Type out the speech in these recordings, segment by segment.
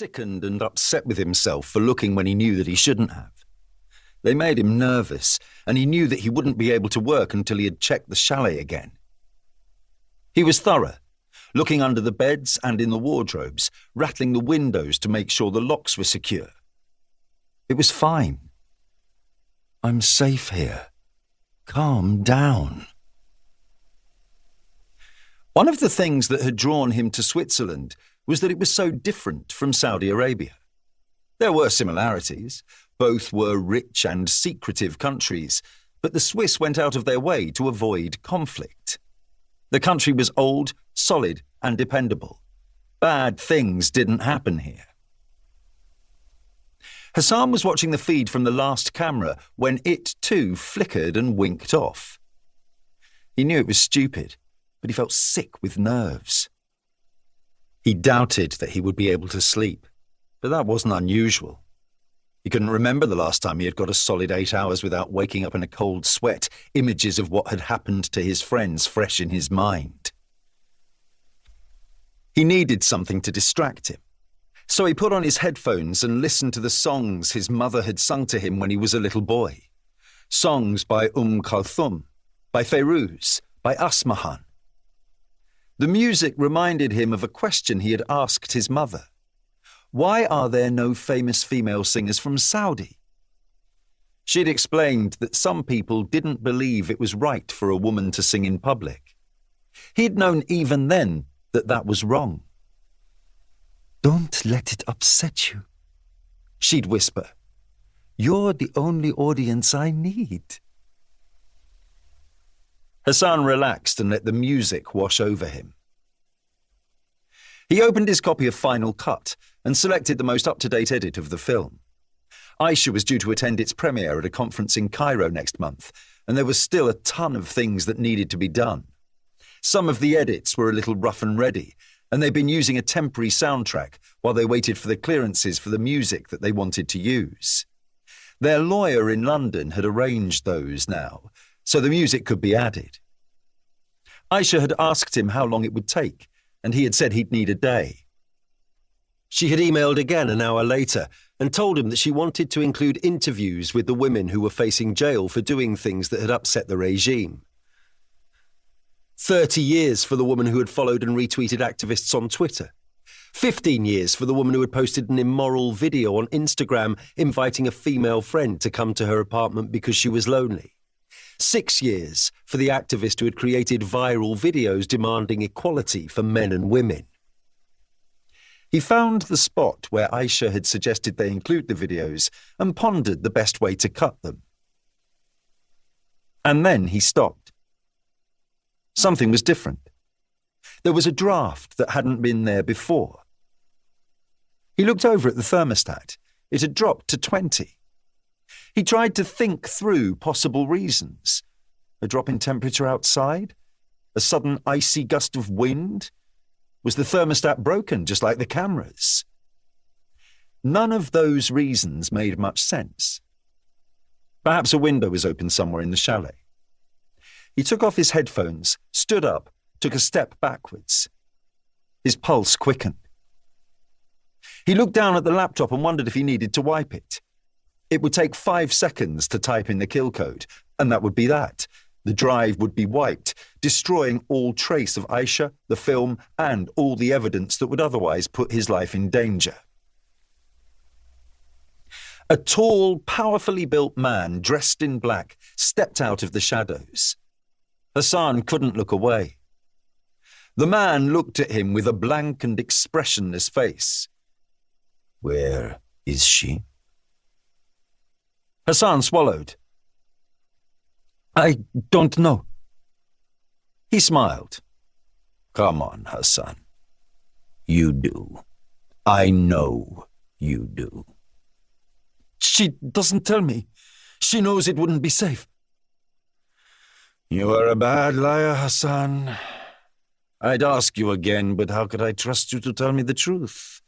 sickened and upset with himself for looking when he knew that he shouldn't have. They made him nervous, and he knew that he wouldn't be able to work until he had checked the chalet again. He was thorough, looking under the beds and in the wardrobes, rattling the windows to make sure the locks were secure. It was fine. I'm safe here. Calm down. One of the things that had drawn him to Switzerland was that it was so different from Saudi Arabia. There were similarities. Both were rich and secretive countries, but the Swiss went out of their way to avoid conflict. The country was old, solid, and dependable. Bad things didn't happen here. Hassan was watching the feed from the last camera when it too flickered and winked off. He knew it was stupid, but he felt sick with nerves. He doubted that he would be able to sleep, but that wasn't unusual. He couldn't remember the last time he had got a solid 8 hours without waking up in a cold sweat, images of what had happened to his friends fresh in his mind. He needed something to distract him, so he put on his headphones and listened to the songs his mother had sung to him when he was a little boy. Songs by Kulthum, by Feiruz, by Asmahan. The music reminded him of a question he had asked his mother. Why are there no famous female singers from Saudi? She'd explained that some people didn't believe it was right for a woman to sing in public. He'd known even then that that was wrong. Don't let it upset you, she'd whisper. You're the only audience I need. Hassan relaxed and let the music wash over him. He opened his copy of Final Cut and selected the most up-to-date edit of the film. Aisha was due to attend its premiere at a conference in Cairo next month, and there was still a ton of things that needed to be done. Some of the edits were a little rough and ready, and they'd been using a temporary soundtrack while they waited for the clearances for the music that they wanted to use. Their lawyer in London had arranged those now, so the music could be added. Aisha had asked him how long it would take, and he had said he'd need a day. She had emailed again an hour later and told him that she wanted to include interviews with the women who were facing jail for doing things that had upset the regime. 30 years for the woman who had followed and retweeted activists on Twitter. 15 years for the woman who had posted an immoral video on Instagram inviting a female friend to come to her apartment because she was lonely. 6 years for the activist who had created viral videos demanding equality for men and women. He found the spot where Aisha had suggested they include the videos and pondered the best way to cut them. And then he stopped. Something was different. There was a draft that hadn't been there before. He looked over at the thermostat. It had dropped to 20. He tried to think through possible reasons. A drop in temperature outside? A sudden icy gust of wind? Was the thermostat broken, just like the cameras? None of those reasons made much sense. Perhaps a window was open somewhere in the chalet. He took off his headphones, stood up, took a step backwards. His pulse quickened. He looked down at the laptop and wondered if he needed to wipe it. It would take 5 seconds to type in the kill code, and that would be that. The drive would be wiped, destroying all trace of Aisha, the film, and all the evidence that would otherwise put his life in danger. A tall, powerfully built man dressed in black stepped out of the shadows. Hassan couldn't look away. The man looked at him with a blank and expressionless face. Where is she? Hassan swallowed. I don't know. He smiled. Come on, Hassan. You do. I know you do. She doesn't tell me. She knows it wouldn't be safe. You are a bad liar, Hassan. I'd ask you again, but how could I trust you to tell me the truth?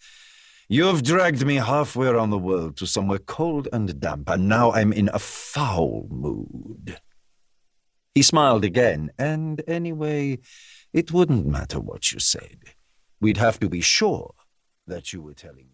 You have dragged me halfway around the world to somewhere cold and damp, and now I'm in a foul mood. He smiled again, and anyway, it wouldn't matter what you said. We'd have to be sure that you were telling me.